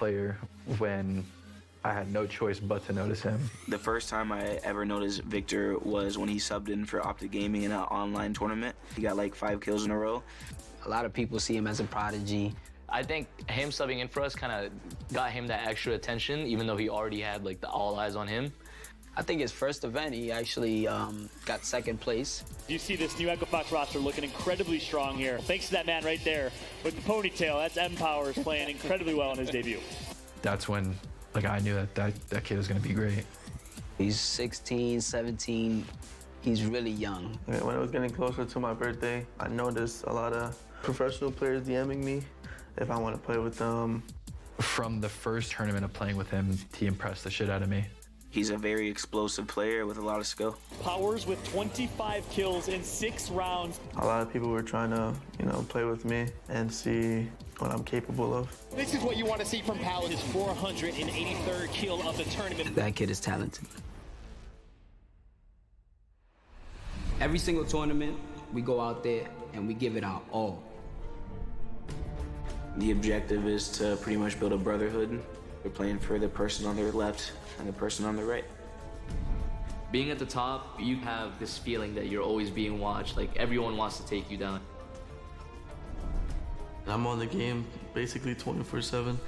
player when I had no choice but to notice him. The first time I ever noticed Victor was when he subbed in for Optic Gaming in an online tournament. He got like 5 kills in a row. A lot of people see him as a prodigy. I think him subbing in for us kind of got him that extra attention, even though he already had like all eyes on him. I think his first event, he actually got 2nd place. You see this new Echo Fox roster looking incredibly strong here. Thanks to that man right there with the ponytail. That's M Powers playing incredibly well in his debut. That's when I knew that kid was going to be great. He's 16, 17. He's really young. When it was getting closer to my birthday, I noticed a lot of professional players DMing me if I want to play with them. From the first tournament of playing with him, he impressed the shit out of me. He's a very explosive player with a lot of skill. Powers with 25 kills in 6 rounds. A lot of people were trying to, play with me and see what I'm capable of. This is what you want to see from Powers. His 483rd kill of the tournament. That kid is talented. Every single tournament, we go out there and we give it our all. The objective is to pretty much build a brotherhood. We're playing for the person on their left and the person on the right. Being at the top, you have this feeling that you're always being watched. Like everyone wants to take you down. I'm on the game basically 24/7.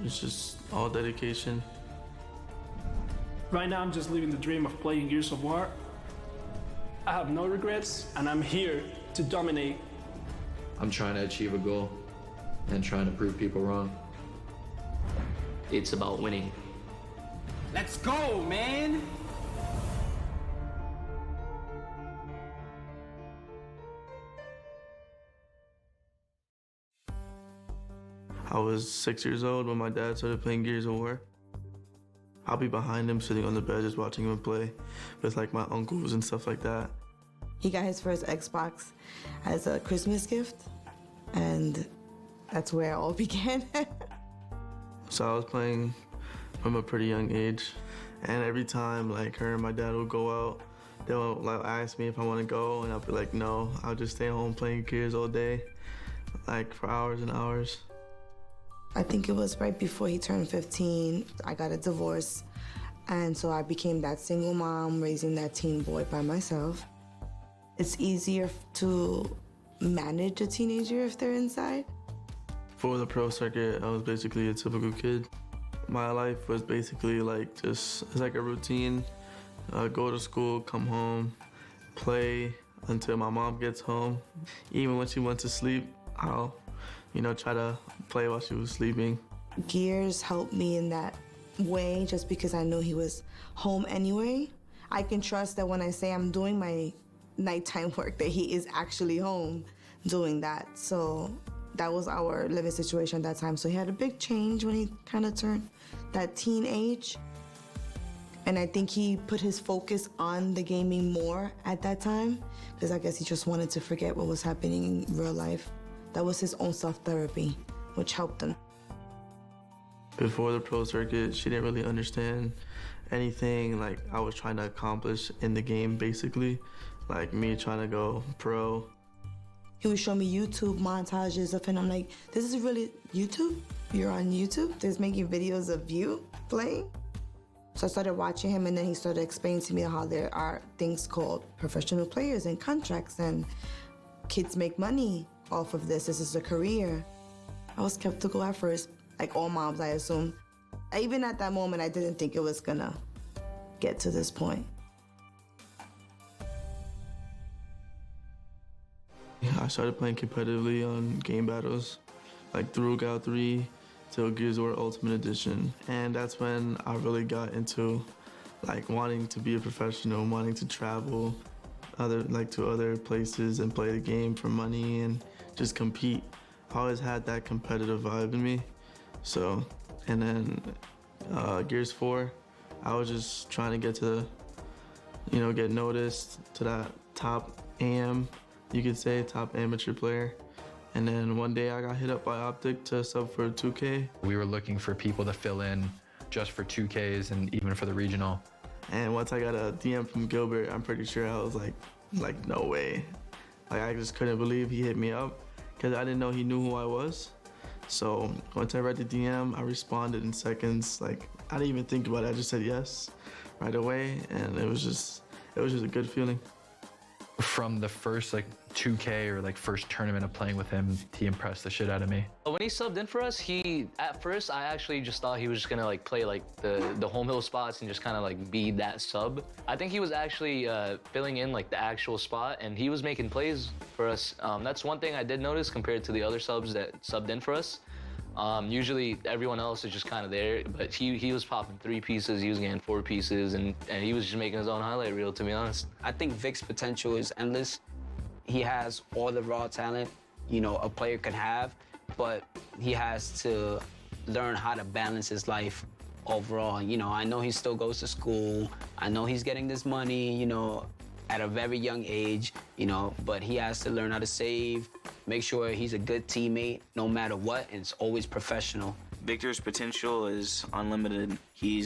It's just all dedication. Right now, I'm just living the dream of playing Gears of War. I have no regrets, and I'm here to dominate. I'm trying to achieve a goal and trying to prove people wrong. It's about winning. Let's go, man! I was 6 years old when my dad started playing Gears of War. I'll be behind him sitting on the bed just watching him play with my uncles and stuff like that. He got his first Xbox as a Christmas gift, and that's where it all began. So I was playing from a pretty young age, and every time her and my dad would go out, they'll ask me if I want to go, and I'll be like, no, I'll just stay home playing Gears all day, for hours and hours. I think it was right before he turned 15, I got a divorce, and so I became that single mom raising that teen boy by myself. It's easier to manage a teenager if they're inside. For the pro circuit, I was basically a typical kid. My life was basically it's like a routine. Go to school, come home, play until my mom gets home. Even when she went to sleep, I'll try to play while she was sleeping. Gears helped me in that way just because I knew he was home anyway. I can trust that when I say I'm doing my nighttime work that he is actually home doing that. So that was our living situation at that time. So he had a big change when he kind of turned that teen age. And I think he put his focus on the gaming more at that time because I guess he just wanted to forget what was happening in real life. That was his own self-therapy, which helped him. Before the pro circuit, she didn't really understand anything I was trying to accomplish in the game, basically. Me trying to go pro. He would show me YouTube montages of him. I'm like, this is really YouTube? You're on YouTube? There's making videos of you playing? So I started watching him, and then he started explaining to me how there are things called professional players and contracts, and kids make money off of this. This is a career. I was skeptical at first, like all moms, I assume. Even at that moment, I didn't think it was gonna get to this point. Yeah, I started playing competitively on game battles, through Gal 3 till Gears of War Ultimate Edition. And that's when I really got into wanting to be a professional, wanting to travel to other places and play the game for money and just compete. I always had that competitive vibe in me. So, and then Gears 4, I was just trying to get to, get noticed to that top AM, you could say, top amateur player. And then one day I got hit up by Optic to sub for 2K. We were looking for people to fill in just for 2Ks and even for the regional. And once I got a DM from Gilbert, I'm pretty sure I was like no way. I just couldn't believe he hit me up because I didn't know he knew who I was. So once I read the DM, I responded in seconds. Like, I didn't even think about it. I just said yes right away, and it was just a good feeling. From the first 2K or first tournament of playing with him, he impressed the shit out of me. When he subbed in for us, at first I actually just thought he was just gonna play the home hill spots and just kind of be that sub. I think he was actually filling in the actual spot, and he was making plays for us. That's one thing I did notice compared to the other subs that subbed in for us. Usually everyone else is just kind of there, but he was popping 3 pieces, he was getting 4 pieces, and he was just making his own highlight reel, to be honest. I think Vic's potential is endless. He has all the raw talent, a player could have, but he has to learn how to balance his life overall. I know he still goes to school. I know he's getting this money, at a very young age, but he has to learn how to save, make sure he's a good teammate no matter what, and it's always professional. Victor's potential is unlimited. He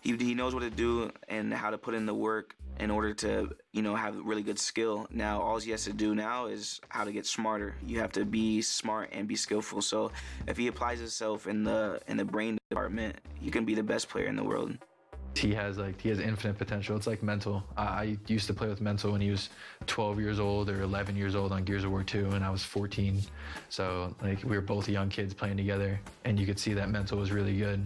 knows what to do and how to put in the work in order to, have really good skill. Now, all he has to do now is how to get smarter. You have to be smart and be skillful. So if he applies himself in the brain department, you can be the best player in the world. He has infinite potential. It's like Mental. I used to play with Mental when he was 12 years old or 11 years old on Gears of War 2, and I was 14. So we were both young kids playing together, and you could see that Mental was really good.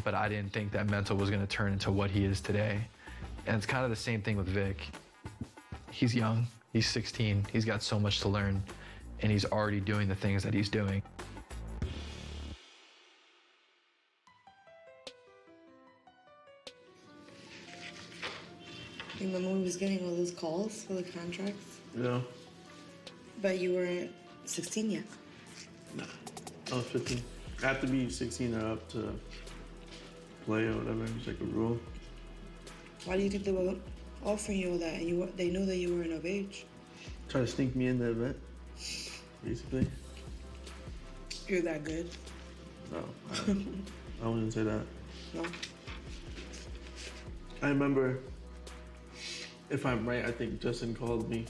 But I didn't think that Mental was going to turn into what he is today. And it's kind of the same thing with Vic. He's young. He's 16. He's got so much to learn, and he's already doing the things that he's doing. You remember when he was getting all those calls for the contracts? Yeah. But you weren't 16 yet. Nah, I was 15. I have to be 16 or up to play or whatever. It's like a rule. Why do you think they were offering you all that and they knew that you weren't of age? Try to sneak me in the event, basically. You're that good? No, I wouldn't say that. No? I remember, if I'm right, I think Justin called me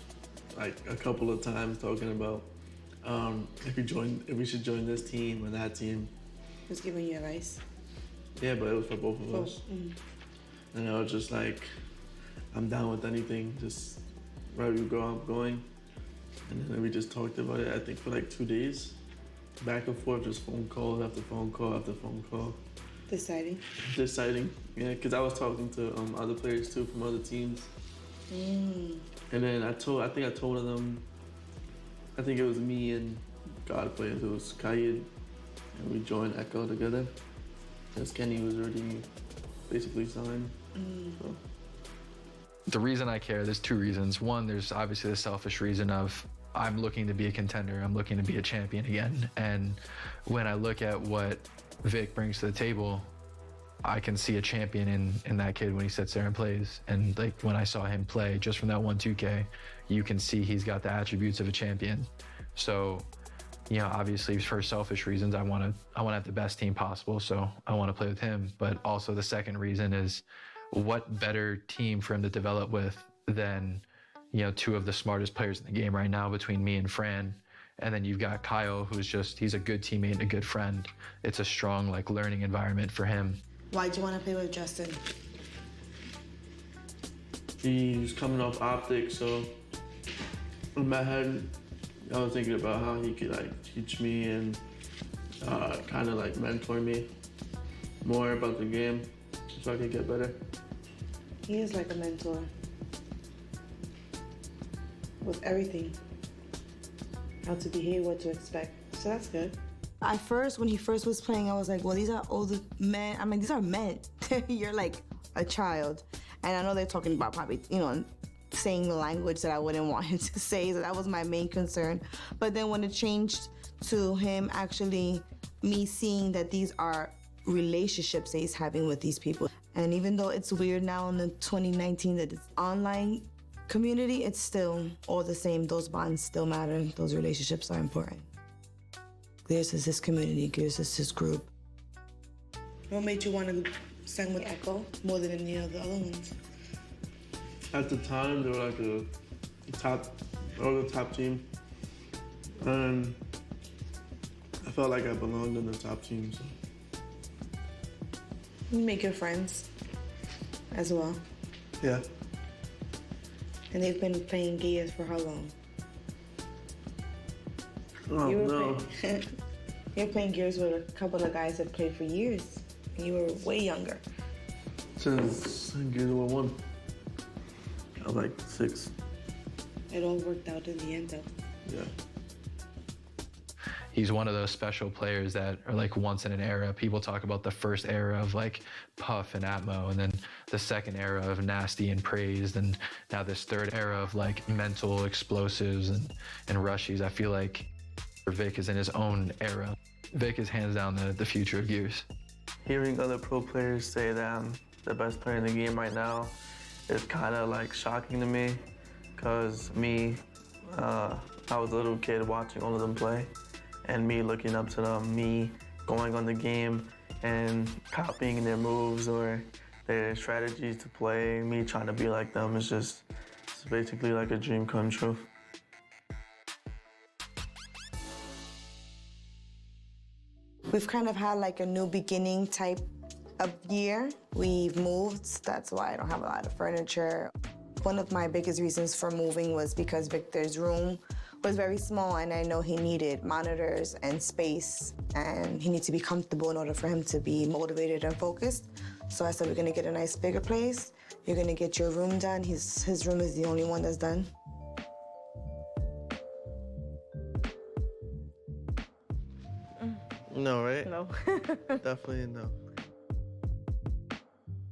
a couple of times talking about if we should join this team or that team. He was giving you advice? Yeah, but it was for both of us. Mm. And I was just I'm down with anything, just wherever you go, I'm going. And then we just talked about it, I think for 2 days. Back and forth, just phone call after phone call after phone call. Deciding? Deciding, yeah, because I was talking to other players too from other teams. Mm. And then I told them, I think it was me and God players, it was Kayed, and we joined Echo together. Because Kenny was already basically signed. Mm. So. The reason I care, there's 2 reasons. One, there's obviously the selfish reason of I'm looking to be a contender. I'm looking to be a champion again. And when I look at what Vic brings to the table, I can see a champion in that kid when he sits there and plays. And when I saw him play just from that 1-2K, you can see he's got the attributes of a champion. So, obviously for selfish reasons, I want to have the best team possible. So I want to play with him. But also the second reason is, what better team for him to develop with than 2 of the smartest players in the game right now between me and Fran. And then you've got Kyle, he's a good teammate and a good friend. It's a strong learning environment for him. Why'd you want to play with Justin? He's coming off optics, so in my head, I was thinking about how he could teach me and kind of mentor me more about the game so I could get better. He is like a mentor. With everything. How to behave, what to expect. So that's good. At first, when he first was playing, I was like, well, these are older men. I mean, these are men. You're like a child. And I know they're talking about probably, saying the language that I wouldn't want him to say. So that was my main concern. But then when it changed to him actually, me seeing that these are relationships that he's having with these people. And even though it's weird now in the 2019 that it's online community, it's still all the same. Those bonds still matter. Those relationships are important. Gears is his community. Gears is his group. What made you want to sing with Echo more than any of the other ones? At the time, they were the top team. And felt like I belonged in the top team. So. You make your friends as well. Yeah. And they've been playing gears for how long? Oh, no. You're playing gears with a couple of guys that played for years. And you were way younger. Since Gears War 1. I was like 6. It all worked out in the end, though. Yeah. He's one of those special players that are like once in an era. People talk about the first era of like Puff and Atmo, and then the second era of Nasty and Praised, and now this third era of like mental explosives and rushies. I feel like Vic is in his own era. Vic is hands down the future of Gears. Hearing other pro players say that I'm the best player in the game right now is kind of like shocking to me, because I was a little kid watching all of them play, and me looking up to them, me going on the game and copying their moves or their strategies to play, me trying to be like them, it's basically like a dream come true. We've kind of had like a new beginning type of year. We've moved, that's why I don't have a lot of furniture. One of my biggest reasons for moving was because Victor's room was very small, and I know he needed monitors and space, and he needs to be comfortable in order for him to be motivated and focused. So I said, we're gonna get a nice bigger place. You're gonna get your room done. His room is the only one that's done. No, right? No. Definitely no.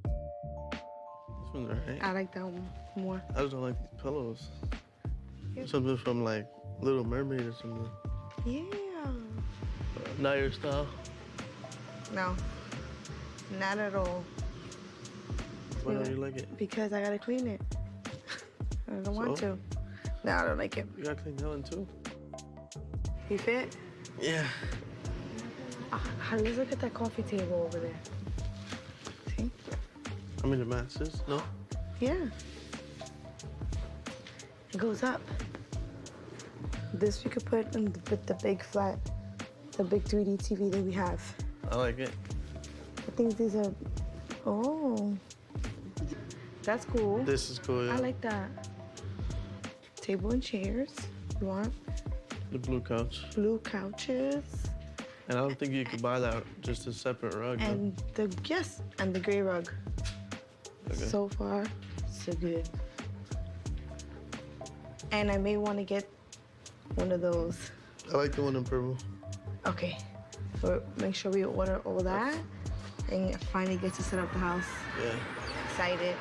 This one's alright. I like that one more. I just don't like these pillows. Something from like Little Mermaid or something. Yeah. Not your style? No, not at all. Why don't you like it? Because I gotta clean it. I don't want to. No, I don't like it. You gotta clean that one too. You fit? Yeah. Let's look at that coffee table over there. See? I mean the Masters, no? Yeah. It goes up. This we could put in with the big flat, the big 3D TV that we have. I like it. I think these are, oh. That's cool. This is cool, yeah. I like that. Table and chairs, you want? The blue couch. Blue couches. And I don't think you could buy that, just a separate rug. And and the gray rug. Okay. So far, so good. And I may want to get one of those. I like the one in purple. Okay, so make sure we order all that and finally get to set up the house. Yeah. Excited.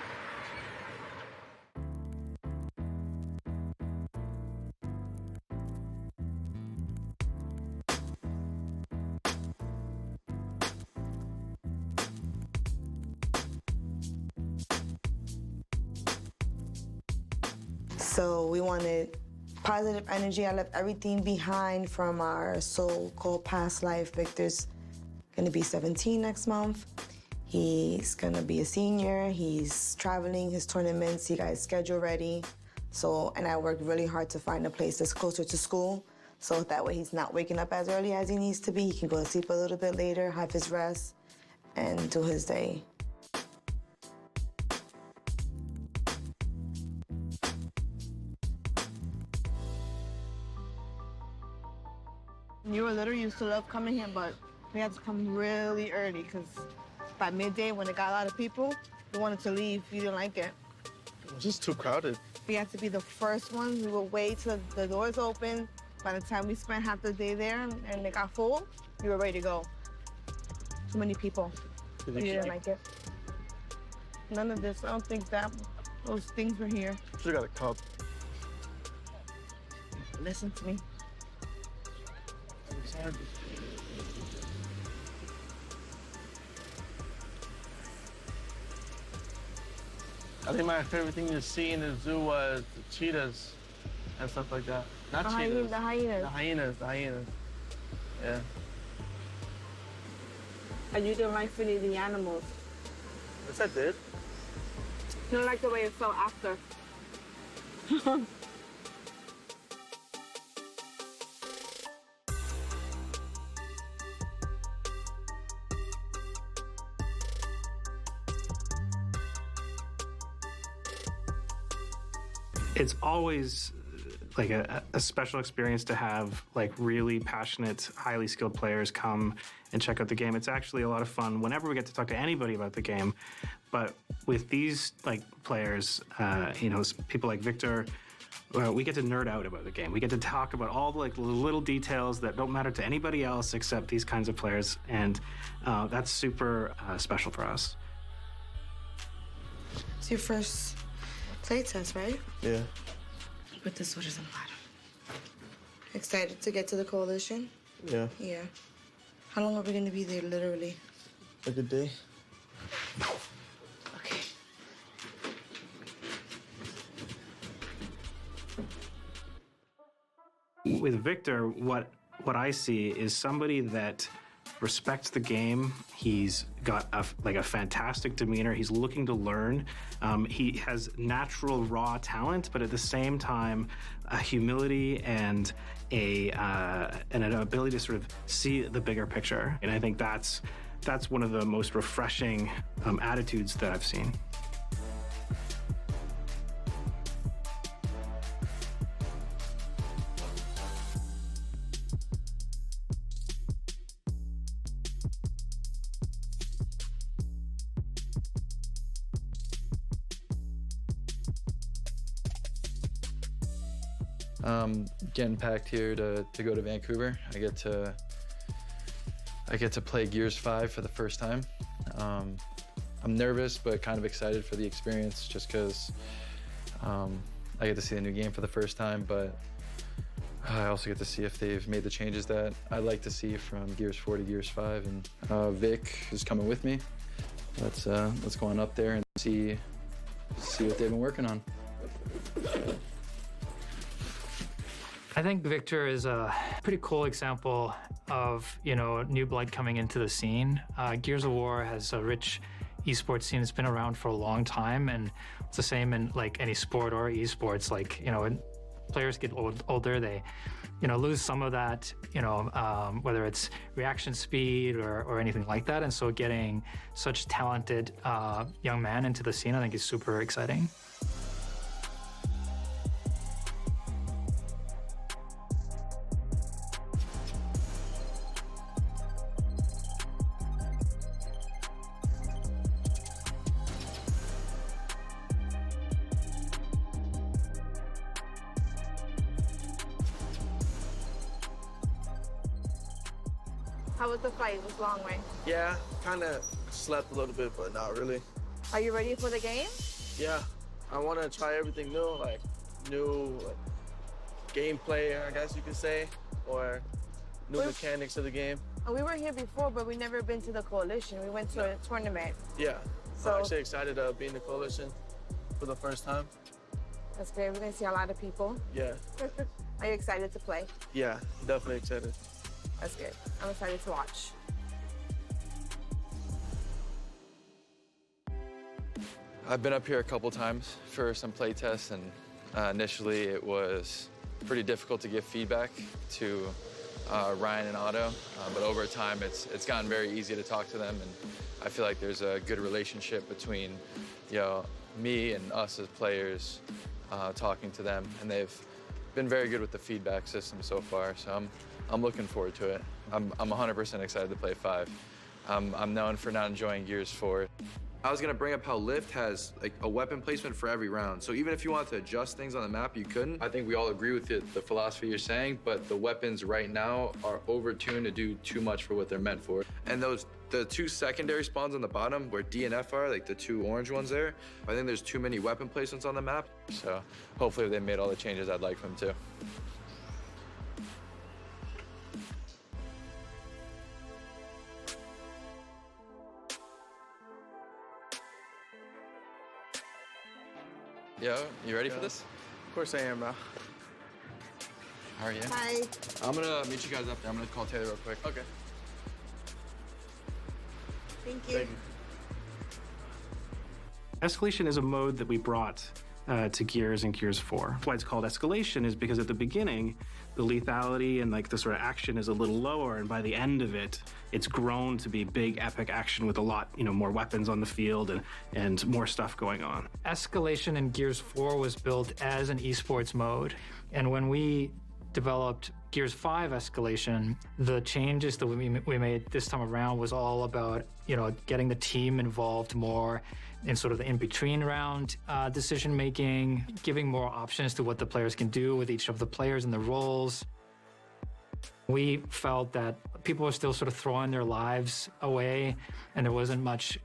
So we wanted positive energy. I left everything behind from our so-called past life. Victor's gonna be 17 next month. He's gonna be a senior. He's traveling his tournaments. He got his schedule ready. So, and I worked really hard to find a place that's closer to school. So that way he's not waking up as early as he needs to be. He can go to sleep a little bit later, have his rest, and do his day. When you were little, you used to love coming here, but we had to come really early because by midday, when it got a lot of people, you wanted to leave. You didn't like it. It was just too crowded. We had to be the first ones. We would wait till the doors open. By the time we spent half the day there and it got full, you were ready to go. Too many people. You didn't like it. None of this. I don't think those things were here. Should've got a cup. Listen to me. I think my favorite thing to see in the zoo was the cheetahs and stuff like that. Not cheetahs. The hyenas. The hyenas. Yeah. And you didn't like feeding the animals. Yes, I did. You don't like the way it felt after. It's always like a special experience to have like really passionate, highly skilled players come and check out the game. It's actually a lot of fun whenever we get to talk to anybody about the game. But with these like players, people like Victor, we get to nerd out about the game. We get to talk about all the like little details that don't matter to anybody else except these kinds of players, and that's super special for us. It's your first play test, right? Yeah. Put the sweaters on the bottom. Excited to get to the coalition? Yeah. Yeah. How long are we gonna be there, literally? Like a day. Okay. With Victor, what I see is somebody that respects the game. He's got a fantastic demeanor. He's looking to learn. He has natural raw talent, but at the same time, a humility and an ability to sort of see the bigger picture. And I think that's one of the most refreshing attitudes that I've seen. Getting packed here to go to Vancouver. I get to play Gears 5 for the first time. I'm nervous, but kind of excited for the experience just because I get to see the new game for the first time, but I also get to see if they've made the changes that I'd like to see from Gears 4 to Gears 5. And Vic is coming with me. Let's go on up there and see what they've been working on. I think Victor is a pretty cool example of, new blood coming into the scene. Gears of War has a rich esports scene. It's been around for a long time, and it's the same in like any sport or esports. Like, when players get older, they, lose some of that, whether it's reaction speed or anything like that. And so getting such talented young man into the scene, I think is super exciting. How was the flight? It was a long way. Yeah, kind of slept a little bit, but not really. Are you ready for the game? Yeah, I want to try everything new, like new gameplay, I guess you could say, or new mechanics of the game. We were here before, but we never been to the coalition. We went to a tournament. Yeah, so I'm actually excited to be in the coalition for the first time. That's great. We're gonna see a lot of people. Yeah. Are you excited to play? Yeah, definitely excited. That's good. I'm excited to watch. I've been up here a couple times for some play tests, and initially it was pretty difficult to give feedback to Ryan and Otto, but over time it's gotten very easy to talk to them, and I feel like there's a good relationship between me and us as players talking to them, and they've been very good with the feedback system so far, so I'm looking forward to it. I'm 100% excited to play 5. I'm known for not enjoying Gears 4. I was gonna bring up how Lift has like a weapon placement for every round. So even if you wanted to adjust things on the map, you couldn't. I think we all agree with the philosophy you're saying, but the weapons right now are overtuned to do too much for what they're meant for. And the 2 secondary spawns on the bottom where D and F are, like the 2 orange ones there, I think there's too many weapon placements on the map. So hopefully they made all the changes I'd like them to. Yo, you ready for this? Of course I am, bro. How are you? Hi. I'm gonna meet you guys up there. I'm gonna call Taylor real quick. Okay. Thank you. Escalation is a mode that we brought to Gears and Gears 4. Why it's called escalation is because at the beginning, the lethality and like the sort of action is a little lower, and by the end of it, it's grown to be big epic action with a lot, more weapons on the field and more stuff going on. Escalation in Gears 4 was built as an esports mode, and when we developed Gears 5 Escalation, the changes that we made this time around was all about, getting the team involved more in sort of the in-between round decision making, giving more options to what the players can do with each of the players and the roles. We felt that people were still sort of throwing their lives away, and there wasn't much,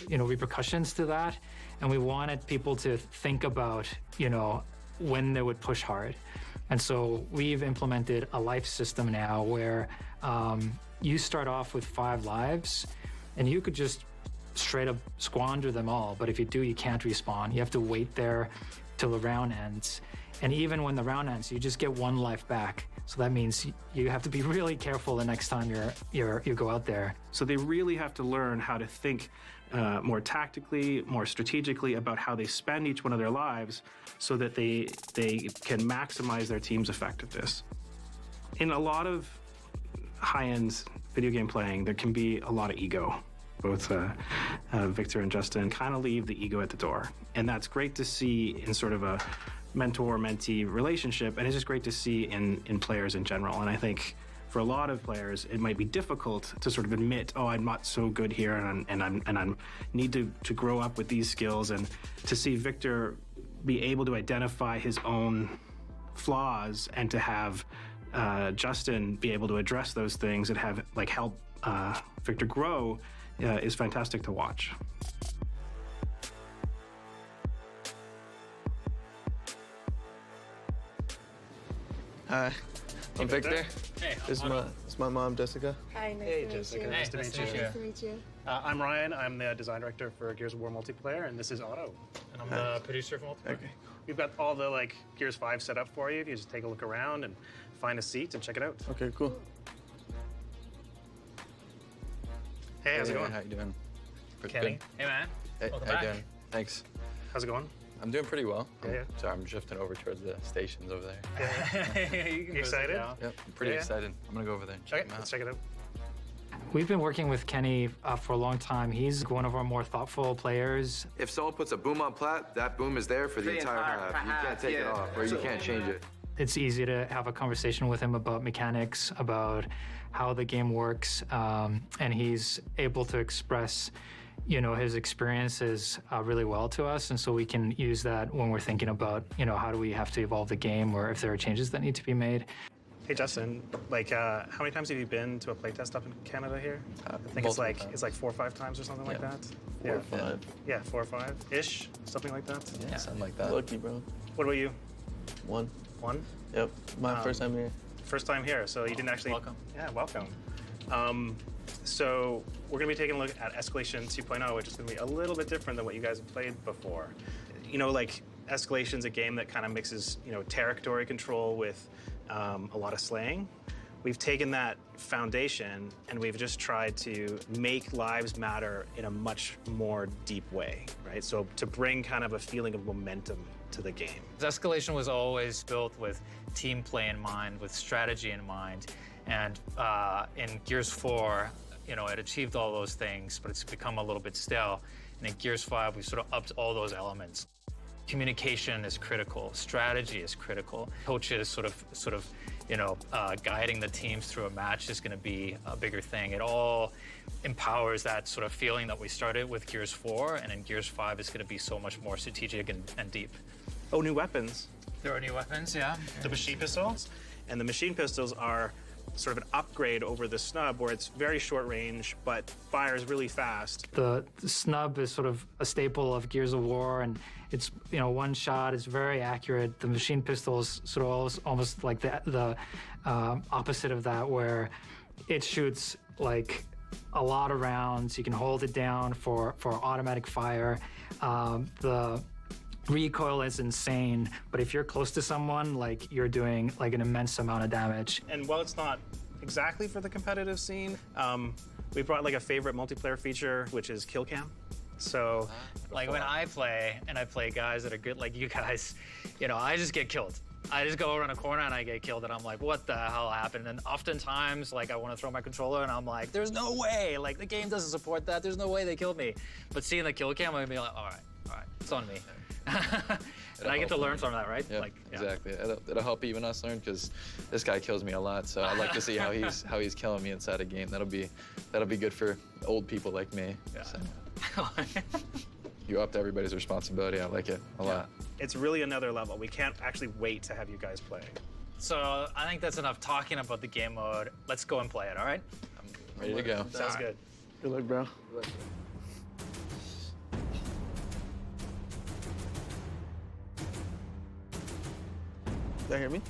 repercussions to that. And we wanted people to think about, when they would push hard. And so we've implemented a life system now where you start off with 5 lives, and you could just straight up squander them all. But if you do, you can't respawn. You have to wait there till the round ends. And even when the round ends, you just get 1 life back. So that means you have to be really careful the next time you go out there. So they really have to learn how to think more tactically, more strategically about how they spend each one of their lives so that they can maximize their team's effectiveness. In a lot of high-end video game playing, there can be a lot of ego. Both Victor and Justin kind of leave the ego at the door. And that's great to see in sort of a mentor-mentee relationship, and it's just great to see in players in general. And I think for a lot of players, it might be difficult to sort of admit, oh, I'm not so good here, and I need to grow up with these skills. And to see Victor be able to identify his own flaws and to have Justin be able to address those things and have help Victor grow is fantastic to watch. Hi, I'm Victor. Hey, This is my mom, Jessica. Hi, nice Hey, to meet Jessica. you. Nice to meet you. Nice to meet you. I'm Ryan. I'm the design director for Gears of War multiplayer, and this is Otto. And I'm the producer for multiplayer. Okay. We've got all the Gears 5 set up for you. You just take a look around and find a seat and check it out. Okay, cool. Hey, how's it going? How you doing? Pretty Kenny. good. Hey, man. Hey, Welcome how back. you doing? Thanks. How's it going? I'm doing pretty well. Yeah. Sorry, I'm drifting over towards the stations over there. You excited? Yep, I'm pretty excited. I'm gonna go over there and check Okay, them out. let's check it out. We've been working with Kenny for a long time. He's one of our more thoughtful players. If someone puts a boom on plat, that boom is there for the entire half. You can't take it off, or you can't change it. It's easy to have a conversation with him about mechanics, about how the game works, and he's able to express, his experiences really well to us, and so we can use that when we're thinking about, how do we have to evolve the game, or if there are changes that need to be made. Hey, Justin. How many times have you been to a playtest up in Canada here? I think it's like 4 or 5 times or something like that. 4 or 5. Yeah, 4 or 5 ish, something like that. Yeah, something like that. Lucky, bro. What about you? 1. 1? Yep. My first time here. First time here, so you didn't actually. Welcome. Yeah, welcome. So we're going to be taking a look at Escalation 2.0, which is going to be a little bit different than what you guys have played before. Escalation's a game that kind of mixes, territory control with a lot of slaying. We've taken that foundation and we've just tried to make lives matter in a much more deep way, right? So to bring kind of a feeling of momentum to the game. Escalation was always built with team play in mind, with strategy in mind, and in Gears 4, it achieved all those things, but it's become a little bit stale. And in Gears 5, we sort of upped all those elements. Communication is critical. Strategy is critical. Coaches sort of, guiding the teams through a match is going to be a bigger thing. It all empowers that sort of feeling that we started with Gears 4, and in Gears 5 it's going to be so much more strategic and deep. Oh, new weapons. There are new weapons, yeah. The machine pistols. And the machine pistols are sort of an upgrade over the snub, where it's very short range but fires really fast. The snub is sort of a staple of Gears of War, and it's one shot. It's very accurate. The machine pistol is sort of almost like the opposite of that, where it shoots like a lot of rounds. You can hold it down for automatic fire. The recoil is insane, but if you're close to someone, you're doing an immense amount of damage. And while it's not exactly for the competitive scene, we brought a favorite multiplayer feature, which is kill cam. So, Like when I play, and I play guys that are good like you guys, you know, I just get killed. I just go around a corner and I get killed, and I'm like, what the hell happened? And oftentimes, like, I want to throw my controller, and I'm like, there's no way. Like, the game doesn't support that. There's no way they killed me. But seeing the kill cam, I'm gonna be like, all right, it's on me. And I get to learn from that, right? Yeah, Like, exactly. It'll help even us learn because this guy kills me a lot. So I'd like to see how he's killing me inside a game. That'll be good for old people like me. Yeah. So. You upped everybody's responsibility. I like it a lot. It's really another level. We can't actually wait to have you guys play. So I think that's enough talking about the game mode. Let's go and play it, all right? I'm ready to go. Sounds good. Good luck, bro. Y'all hear me?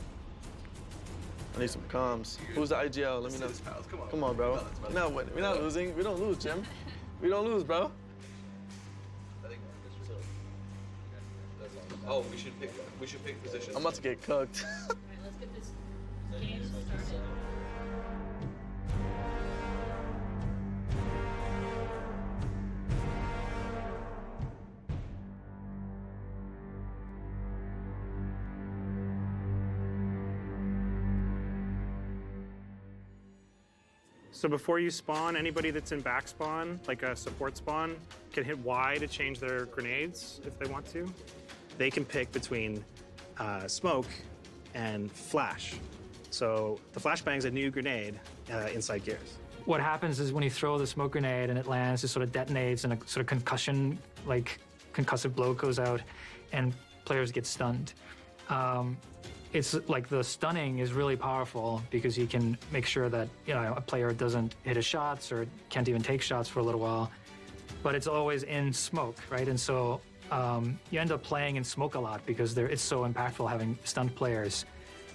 I need some comms. Who's the IGL? Let me know. Come on, bro. We're not winning. We're not losing. We don't lose, Jim. We don't lose, bro. Oh, we should pick positions. I'm about to get cooked. Let's get this game started. So before you spawn, anybody that's in back spawn, like a support spawn, can hit Y to change their grenades if they want to. They can pick between smoke and flash. So the flashbang's a new grenade inside Gears. What happens is when you throw the smoke grenade and it lands, it sort of detonates and a sort of concussion, like concussive blow goes out and players get stunned. It's like the stunning is really powerful because you can make sure that, you know, a player doesn't hit his shots or can't even take shots for a little while, but it's always in smoke, right? And so you end up playing in smoke a lot because it's so impactful having stunned players.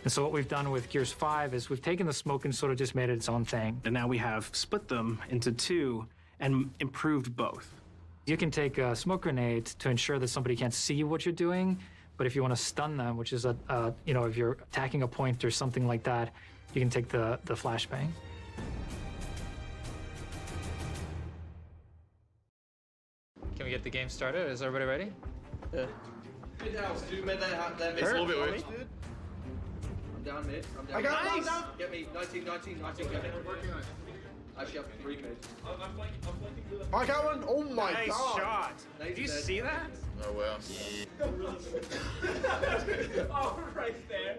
And so what we've done with Gears 5 is we've taken the smoke and sort of just made it its own thing. And now we have split them into two and improved both. You can take a smoke grenade to ensure that somebody can't see what you're doing, but if you want to stun them, which is you know, if you're attacking a point or something like that, you can take the flashbang. Can we get the game started? Is everybody ready? Yeah. Mid house, dude. Mid that makes Hurt, a little bit homie. worse, dude. I'm down mid. I'm down. I got mid. him, down. Get me 19, get me. I actually have 3 mid. I got one. Oh my Nice god. shot. Did you see that? Oh well. Oh, right there.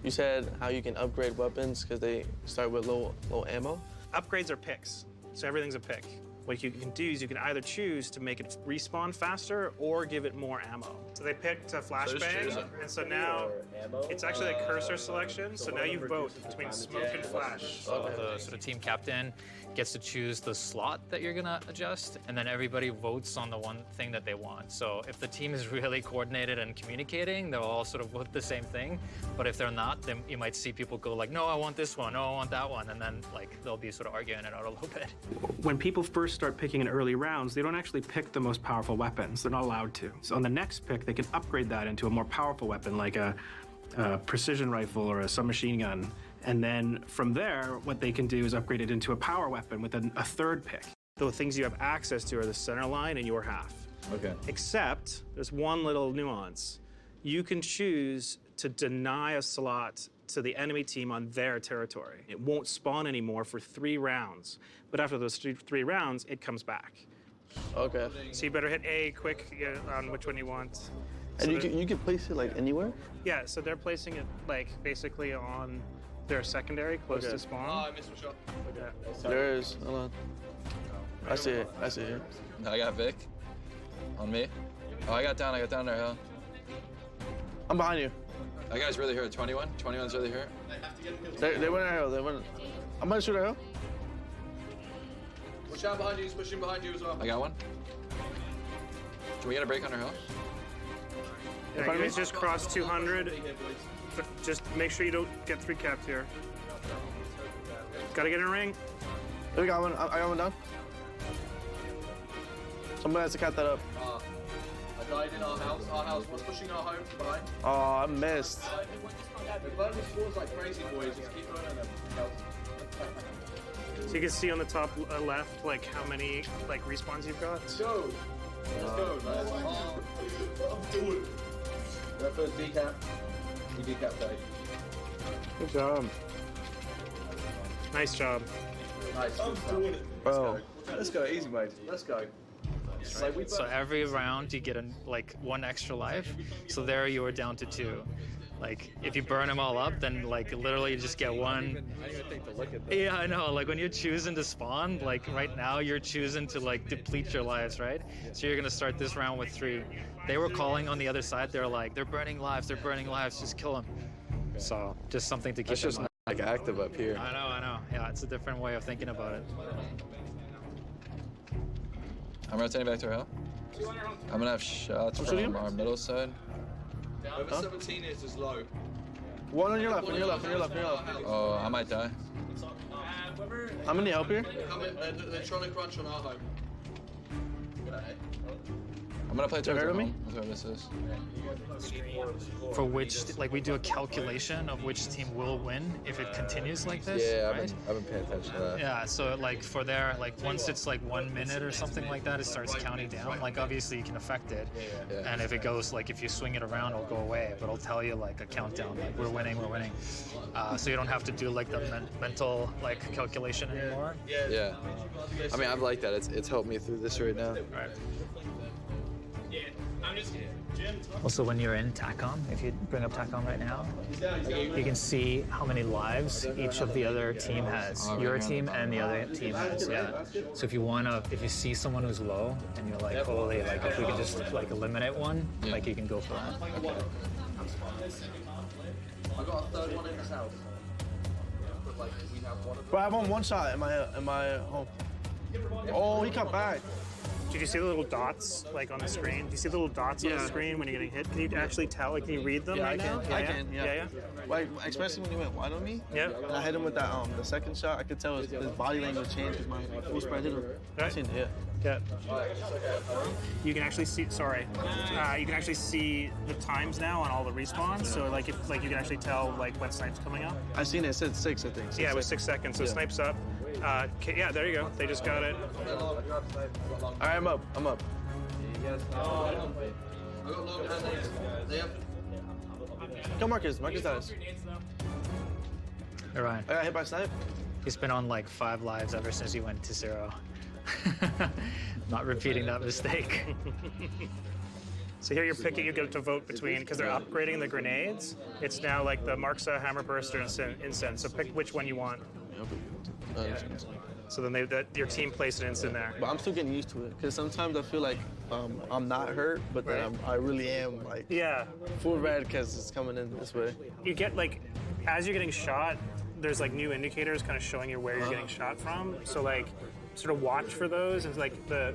You said how you can upgrade weapons because they start with low ammo. Upgrades are picks, so everything's a pick. What you can do is you can either choose to make it respawn faster or give it more ammo. So they picked a flashbang, and so now it's actually a cursor selection. So now you vote between smoke and flash. So the sort of team captain gets to choose the slot that you're gonna adjust, and then everybody votes on the one thing that they want. So if the team is really coordinated and communicating, they'll all sort of vote the same thing. But if they're not, then you might see people go like, no, I want this one, no, I want that one, and then like they'll be sort of arguing it out a little bit. When people first start picking in early rounds, they don't actually pick the most powerful weapons. They're not allowed to. So on the next pick, they can upgrade that into a more powerful weapon, like a precision rifle or a submachine gun. And then from there, what they can do is upgrade it into a power weapon with a third pick. The things you have access to are the center line and your half. Okay. Except there's one little nuance. You can choose to deny a slot to the enemy team on their territory. It won't spawn anymore for 3 rounds. But after those 3 rounds, it comes back. Okay. So you better hit A quick on which one you want. And So you can place it like anywhere? yeah, so they're placing it like basically on their secondary, close to spawn. Oh, I missed my shot. Okay. There is. Hold on. I see it. I see it. I got Vic on me. Oh, I got down there, huh? I'm behind you. That guy's really hurt. 21. 21's really hurt. They went at hill. They went. I'm gonna shoot at hill. Push out behind you. He's pushing behind you as well. I got one. Can we get a break on our hill? Yeah, you guys just crossed 200. Just make sure you don't get 3 capped here. Gotta get in a ring. We got one. I got one down. Somebody has to cap that up. I died in our house. One's pushing our home from behind. Oh, I missed. The burning scores like crazy, boys. Just keep going on them. So you can see on the top left, like how many like respawns you've got. Let's go. Let's go, man. I'm doing it. That first decap. You decap day. Good job. Nice job. Nice. I'm doing it. Bro. Let's go. Easy, mate. Let's go. So every round you get like 1 extra life. So there you are down to 2. Like if you burn them all up, then like literally you just get 1. I didn't even think to look at that. Yeah, I know. Like when you're choosing to spawn, like right now you're choosing to like deplete your lives, right? So you're gonna start this round with 3. They were calling on the other side. They're like, they're burning lives. They're burning lives. Just kill them. So just something to keep That's in just mind. not like active up here. I know. Yeah, it's a different way of thinking about it. I'm rotating back to our hill. I'm gonna have shots from our middle side. Over 17 is just low. One on your left, on your left, on your left, on your left. Oh, I might die. I'm gonna help here. They're trying to crunch on our home. I'm gonna play towards heard our of me? home, whoever this is. For which, like we do a calculation of which team will win if it continues like this, Yeah, right? I've been paying attention to that. Yeah, so like for their, like once it's like 1 minute or something like that, it starts counting down. Like obviously you can affect it. Yeah. And if it goes, like if you swing it around, it'll go away, but it'll tell you like a countdown, like we're winning. So you don't have to do like the mental like calculation anymore. Yeah. I mean, I've liked that. It's helped me through this right now. Right. Also, when you're in TACOM, if you bring up TACOM right now, you can see how many lives each of the other team has. Your team and the other team has, yeah. So if you see someone who's low and you're like, holy, like if we could just like eliminate one, like you can go for that. Okay. I got a third one in this house. But like, we have one of them. Bro, I have on 1 shot in my home. Oh, he cut back. Did you see the little dots like on the screen? Do you see the little dots on the screen when you're getting hit? Can you actually tell? Like, can you read them right now? I can. Yeah. Like, especially when he went wide on me. Yeah. And I hit him with that the second shot. I could tell his body language changed because my full spread hit him. Right. I seen it. Yeah. You can actually see. Sorry. You can actually see the times now on all the respawns. So like, if like you can actually tell like when snipe's coming up. I seen it. It said 6, I think. Yeah, it was 6 seconds. So snipe's up. Okay, yeah, there you go. They just got it. All right, I'm up. Come, Marcus. Marcus dies. All right. I got hit by snipe. He's been on like 5 lives ever since he went to 0. Not repeating that mistake. So here you're picking, you get to vote between, because they're upgrading the grenades. It's now like the Marksa, Hammerburster, and Incense. So pick which one you want. So then your team placed an instant there. But I'm still getting used to it because sometimes I feel like I'm not hurt, but then I really am like full red because it's coming in this way. You get like, as you're getting shot, there's like new indicators kind of showing you where you're getting shot from. So like, sort of watch for those, and like the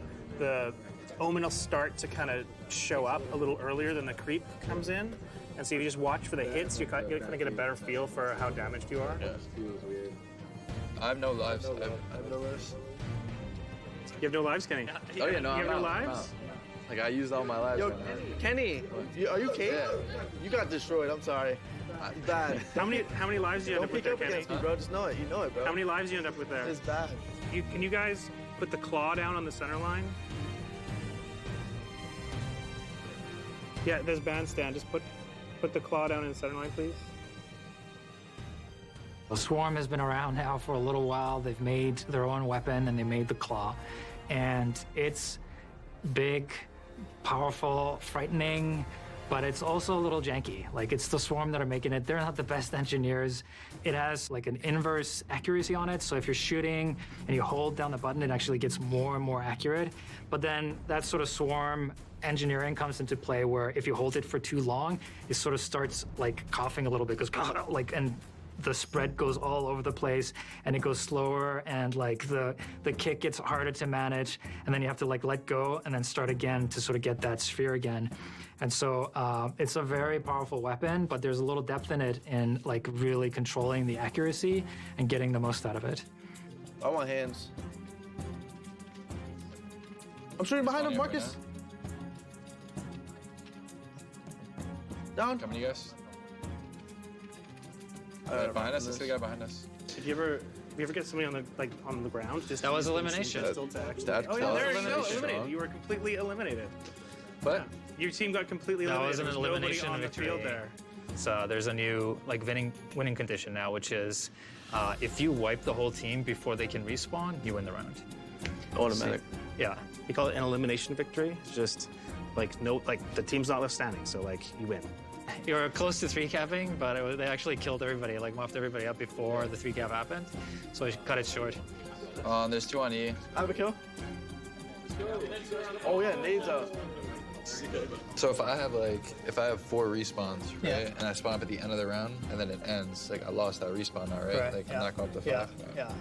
omen will start to kind of show up a little earlier than the creep comes in. And so if you just watch for the hits, you kind of get a better feel for how damaged you are. Yeah, it feels weird. I have no lives. I have no lives. You have no lives, Kenny? Oh yeah, no, you have no I'm lives? out. Like I used all my lives. Yo, right now. Kenny, are you okay? Yeah. You got destroyed. I'm sorry. Bad. How many lives do you end up with there, Kenny? Me, bro. Just know it. You know it, bro. How many lives do you end up with there? It's bad. Can you guys put the claw down on the center line? Yeah, there's bandstand. Just put the claw down in the center line, please. The Swarm has been around now for a little while. They've made their own weapon and they made the Claw. And it's big, powerful, frightening, but it's also a little janky. Like, it's the Swarm that are making it. They're not the best engineers. It has like an inverse accuracy on it. So if you're shooting and you hold down the button, it actually gets more and more accurate. But then that sort of Swarm engineering comes into play where if you hold it for too long, it sort of starts like coughing a little bit, goes like, and the spread goes all over the place and it goes slower, and like the kick gets harder to manage, and then you have to like let go and then start again to sort of get that sphere again. And so it's a very powerful weapon, but there's a little depth in it in like really controlling the accuracy and getting the most out of it. I want hands. I'm shooting behind him, Marcus. Down. Coming, you guys. Behind us. Let's see the guy behind us. If you ever you ever get somebody on the ground? Just That was use elimination. pistols to actually- That oh yeah, was there you go, elimination. eliminated. You were completely eliminated. But Yeah. Your team got completely That eliminated. was an There nobody elimination on the victory. field there. So there's a new winning condition now, which is if you wipe the whole team before they can respawn, you win the round. Automatic. Yeah. We call it an elimination victory. It's just the team's not left standing, so you win. You're close to 3-capping, but they actually killed everybody, muffed everybody up before the 3-cap happened. So we cut it short. There's 2 on E. I have a kill. Oh yeah, nades out. So if I have 4 respawns, right, and I spawn up at the end of the round, and then it ends, I lost that respawn now, right? I'm not going up to 5. Yeah.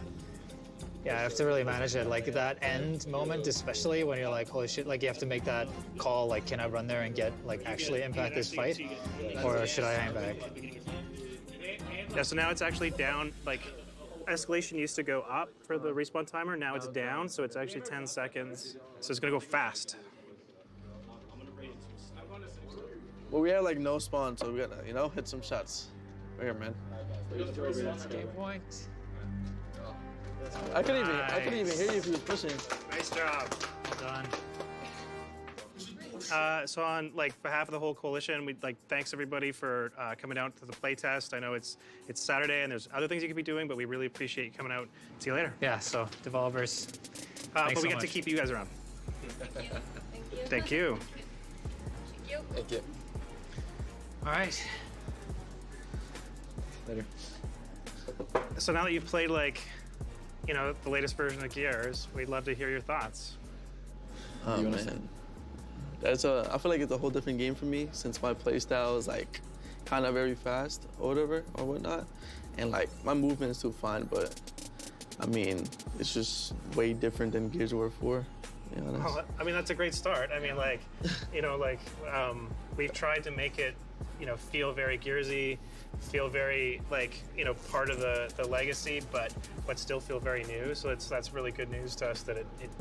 Yeah, I have to really manage it. That end moment, especially when you're holy shit, you have to make that call, can I run there and get, actually impact this fight? Or should I hang back? Yeah, so now it's actually down, escalation used to go up for the respawn timer, now it's down, so it's actually 10 seconds. So it's gonna go fast. Well, we had no spawn, so we gotta, hit some shots. Right here, man. Game point. I couldn't even hear you if you was pushing. Nice job. Well done. So on behalf of the whole coalition, we'd thanks everybody for coming out to the play test. I know it's Saturday and there's other things you could be doing, but we really appreciate you coming out. See you later. Yeah, so developers. But thanks we so get to much. keep you guys around. Thank you. Thank you. All right. Later. So now that you've played the latest version of Gears, we'd love to hear your thoughts. Oh, man. I feel like it's a whole different game for me since my play style is kind of very fast or whatever or whatnot. And my movement is still fine, but I mean, it's just way different than Gears of War 4. To be honest. Well, I mean, that's a great start. I mean, we've tried to make it, feel very Gearsy, feel very part of the legacy, but still feel very new. So that's really good news to us that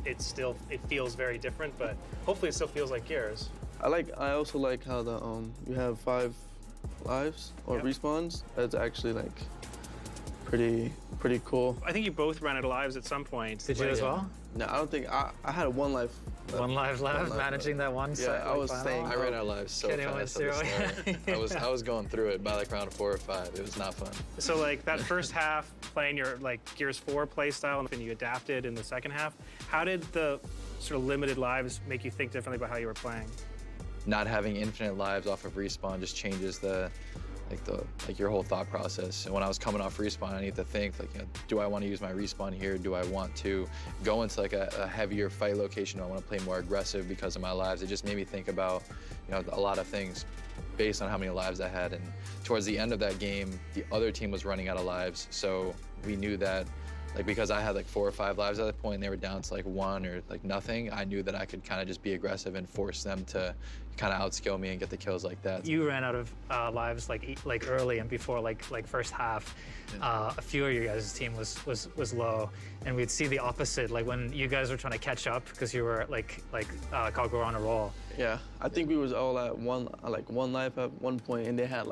it feels very different, but hopefully it still feels like Gears. I also like how you have 5 lives or respawns. That's actually pretty cool. I think you both ran out of lives at some point. Did you as well? No, I don't think I had 1 life. One life left, managing that one set. Yeah, I was staying. I ran out of lives so fast at the start. I was going through it by round 4 or 5. It was not fun. So that first half, playing your Gears 4 play style, and then you adapted in the second half. How did the sort of limited lives make you think differently about how you were playing? Not having infinite lives off of respawn just changes your whole thought process. And when I was coming off respawn, I need to think do I want to use my respawn here? Do I want to go into a heavier fight location? Do I want to play more aggressive because of my lives? It just made me think about a lot of things based on how many lives I had. And towards the end of that game, the other team was running out of lives, so we knew that because I had 4 or 5 lives at that point and they were down to 1 or nothing, I knew that I could kind of just be aggressive and force them to kind of outskill me and get the kills like that. You ran out of lives early and before first half. A few of your guys' team was low, and we'd see the opposite when you guys were trying to catch up because you were CogCouple on a roll. Yeah, I think we was all at one life at one point, and they had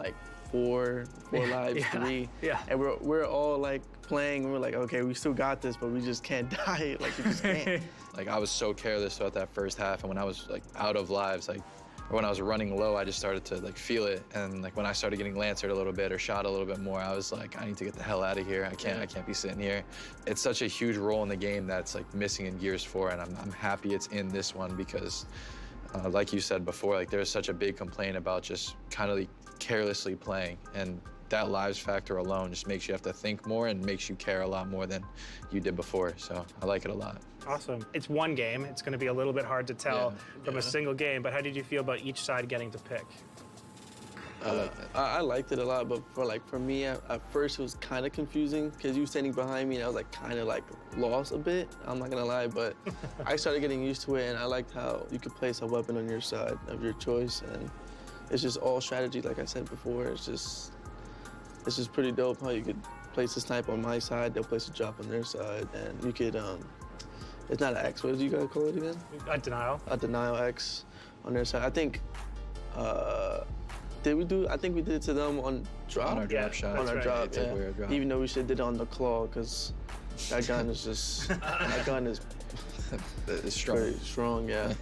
4 lives, 3. Yeah. And we're all playing. And we're okay, we still got this, but we just can't die. We just can't. I was so careless throughout that first half, and when I was out of lives, or when I was running low, I just started to feel it. And when I started getting lancered a little bit or shot a little bit more, I was I need to get the hell out of here. I can't be sitting here. It's such a huge role in the game that's missing in Gears 4, and I'm happy it's in this one because, like you said before, there's such a big complaint about just kind of carelessly playing, and that lives factor alone just makes you have to think more and makes you care a lot more than you did before. So I like it a lot. Awesome. It's one game. It's going to be a little bit hard to tell from a single game, but how did you feel about each side getting to pick? I liked it a lot, but for me, at first it was kind of confusing because you were standing behind me and I was kind of lost a bit. I'm not gonna lie, but I started getting used to it, and I liked how you could place a weapon on your side of your choice, and it's just all strategy. Like I said before, it's just pretty dope how you could place a snipe on my side, they'll place a drop on their side, and you could it's not an X. What did you guys call it again? A denial. A denial X on their side. I think Did we do? I think we did it to them on drop. On our drop shot. On our Right. drop, They took yeah. away our drop. Even though we should have did it on the claw, because that gun is just that gun is It's strong. very strong. Yeah.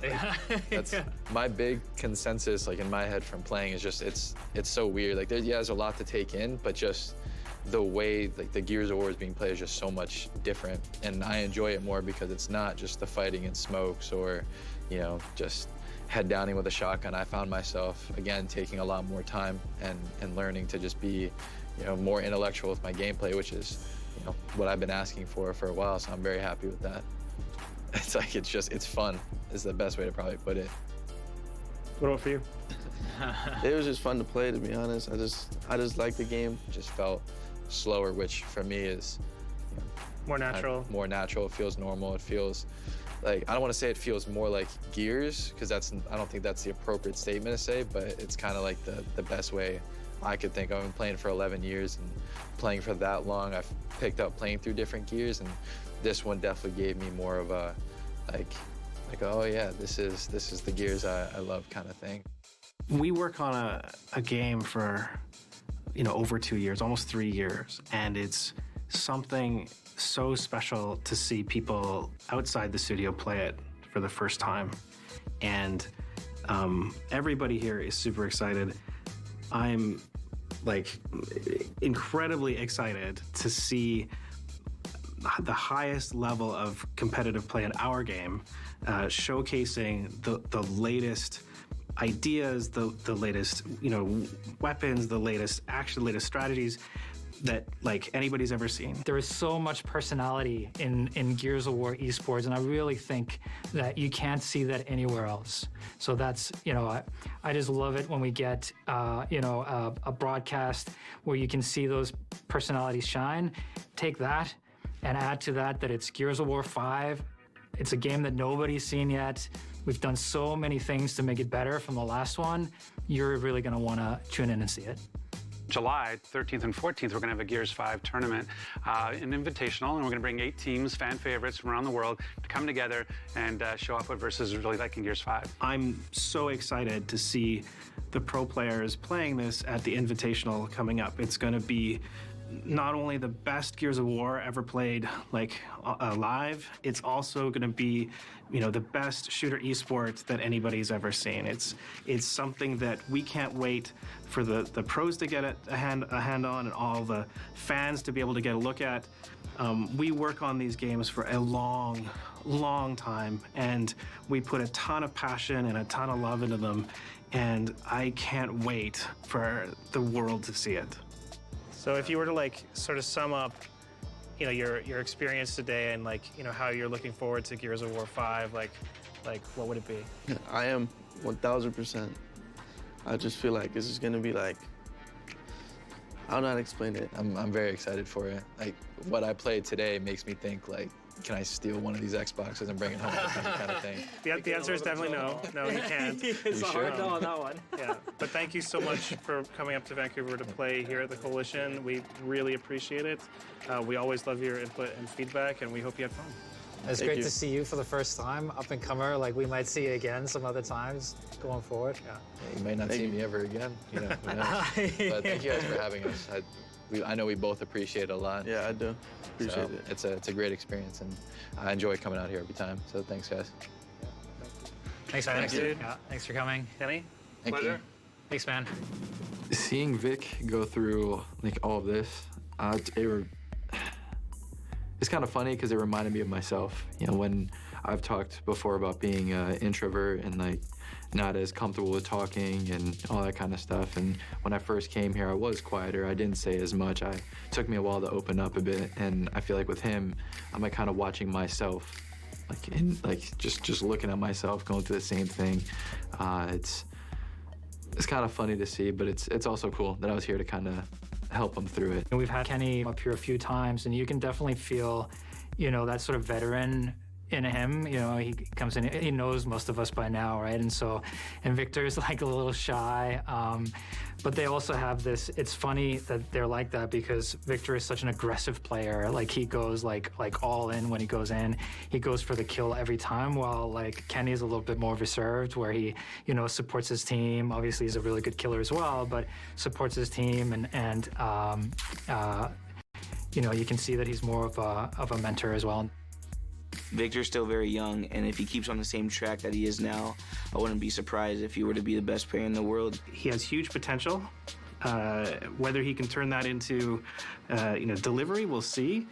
That's my big consensus, like in my head from playing, is just it's so weird. Like there's a lot to take in, but just the way like the Gears of War is being played is just so much different, and I enjoy it more because it's not just the fighting in smokes or, you know, just head downing with a shotgun. I found myself again taking a lot more time and learning to just be, you know, more intellectual with my gameplay, which is, you know, what I've been asking for a while. So I'm very happy with that. It's like it's fun is the best way to probably put it. What about for you? It was just fun to play, to be honest. I just like the game. It just felt slower, which for me is, you know, More natural. more natural. It feels normal. It feels like, I don't want to say it feels more like Gears, because I don't think that's the appropriate statement to say, but it's kind of like the best way I could think of. I've been playing for 11 years and playing for that long. I've picked up playing through different Gears, and this one definitely gave me more of a like oh yeah, this is the Gears I love kind of thing. We work on a game for, you know, over 2 years, almost 3 years, and it's something so special to see people outside the studio play it for the first time. And everybody here is super excited. I'm like incredibly excited to see the highest level of competitive play in our game, showcasing the latest ideas, the latest, you know, weapons, the latest action, the latest strategies that like anybody's ever seen. There is so much personality in Gears of War esports, and I really think that you can't see that anywhere else. So that's, you know, I just love it when we get, you know, a broadcast where you can see those personalities shine. Take that and add to that it's Gears of War 5. It's a game that nobody's seen yet. We've done so many things to make it better from the last one. You're really gonna wanna tune in and see it. July 13th and 14th, we're going to have a Gears 5 tournament, an invitational, and we're going to bring 8 teams, fan favorites from around the world, to come together and show off what Versus is really like in Gears 5. I'm so excited to see the pro players playing this at the invitational coming up. It's going to be not only the best Gears of War ever played, like live, it's also going to be, you know, the best shooter esports that anybody's ever seen. It's something that we can't wait for the pros to get a hand on, and all the fans to be able to get a look at. We work on these games for a long time, and we put a ton of passion and a ton of love into them, and I can't wait for the world to see it. So if you were to like sort of sum up, you know, your experience today and like, you know, how you're looking forward to Gears of War 5, like what would it be? I am 1000%. I just feel like this is gonna be like, I don't know how to explain it. I'm very excited for it. Like what I played today makes me think like, can I steal one of these Xboxes and bring it home with me kind of thing? The answer is definitely no. No, you can't. It's a hard no on that one. Yeah, but thank you so much for coming up to Vancouver to play here at the Coalition. We really appreciate it. We always love your input and feedback, and we hope you had fun. It's great to see you for the first time, up and comer. Like we might see you again some other times going forward. Yeah, you may not see me ever again. You know, who knows? But thank you guys for having us. I know we both appreciate it a lot. Yeah, I do. Appreciate it. It's a great experience, and I enjoy coming out here every time. So thanks, guys. Thanks, man. Thanks, dude. Yeah, thanks for coming. Kenny? Thank you. Thanks, man. Seeing Vic go through like all of this, it's kind of funny because it reminded me of myself. You know, when I've talked before about being an introvert and like not as comfortable with talking and all that kind of stuff. And when I first came here, I was quieter. I didn't say as much. It took me a while to open up a bit. And I feel like with him, I'm like kind of watching myself, just looking at myself, going through the same thing. It's kind of funny to see, but it's also cool that I was here to kind of help him through it. We've had Kenny up here a few times, and you can definitely feel, you know, that sort of veteran in him. You know, he comes in, he knows most of us by now, right? And Victor's like a little shy. But they also have this, it's funny that they're like that because Victor is such an aggressive player. Like he goes like all in when he goes in. He goes for the kill every time, while like Kenny is a little bit more reserved where he, you know, supports his team. Obviously he's a really good killer as well, but supports his team and you know, you can see that he's more of a mentor as well. Victor's still very young, and if he keeps on the same track that he is now, I wouldn't be surprised if he were to be the best player in the world. He has huge potential. Whether he can turn that into, you know, delivery, we'll see.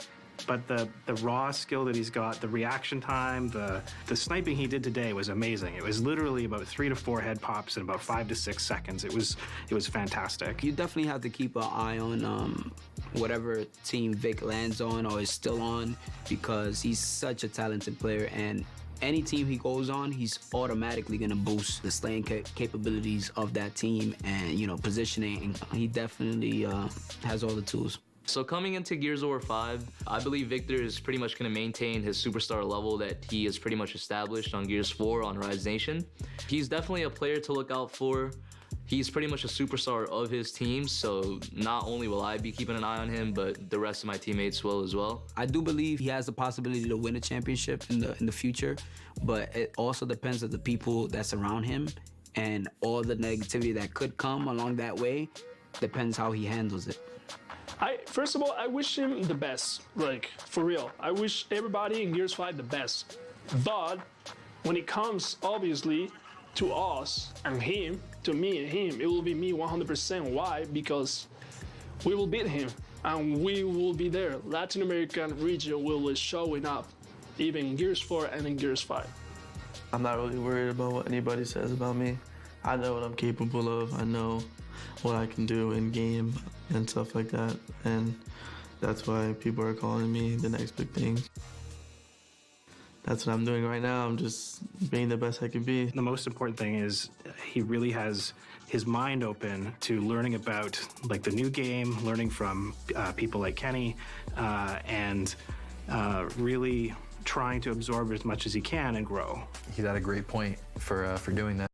But the raw skill that he's got, the reaction time, the sniping he did today was amazing. It was literally about 3 to 4 head pops in about 5 to 6 seconds. It was fantastic. You definitely have to keep an eye on whatever team Vic lands on or is still on, because he's such a talented player, and any team he goes on, he's automatically going to boost the slaying capabilities of that team and, you know, positioning. He definitely has all the tools. So coming into Gears of War 5, I believe Victor is pretty much going to maintain his superstar level that he has pretty much established on Gears 4 on Rise Nation. He's definitely a player to look out for. He's pretty much a superstar of his team, so not only will I be keeping an eye on him, but the rest of my teammates will as well. I do believe he has the possibility to win a championship in the future, but it also depends on the people that's around him, and all the negativity that could come along that way depends how he handles it. First of all, I wish him the best, like, for real. I wish everybody in Gears 5 the best. But when it comes, obviously, to us and him, to me and him, it will be me 100%. Why? Because we will beat him, and we will be there. Latin American region will be showing up, even in Gears 4 and in Gears 5. I'm not really worried about what anybody says about me. I know what I'm capable of. I know what I can do in game and stuff like that, and that's why people are calling me the next big thing. That's what I'm doing right now. I'm just being the best I can be. The most important thing is he really has his mind open to learning about like the new game, learning from people like Kenny, and really trying to absorb as much as he can and grow. He's at a great point for doing that.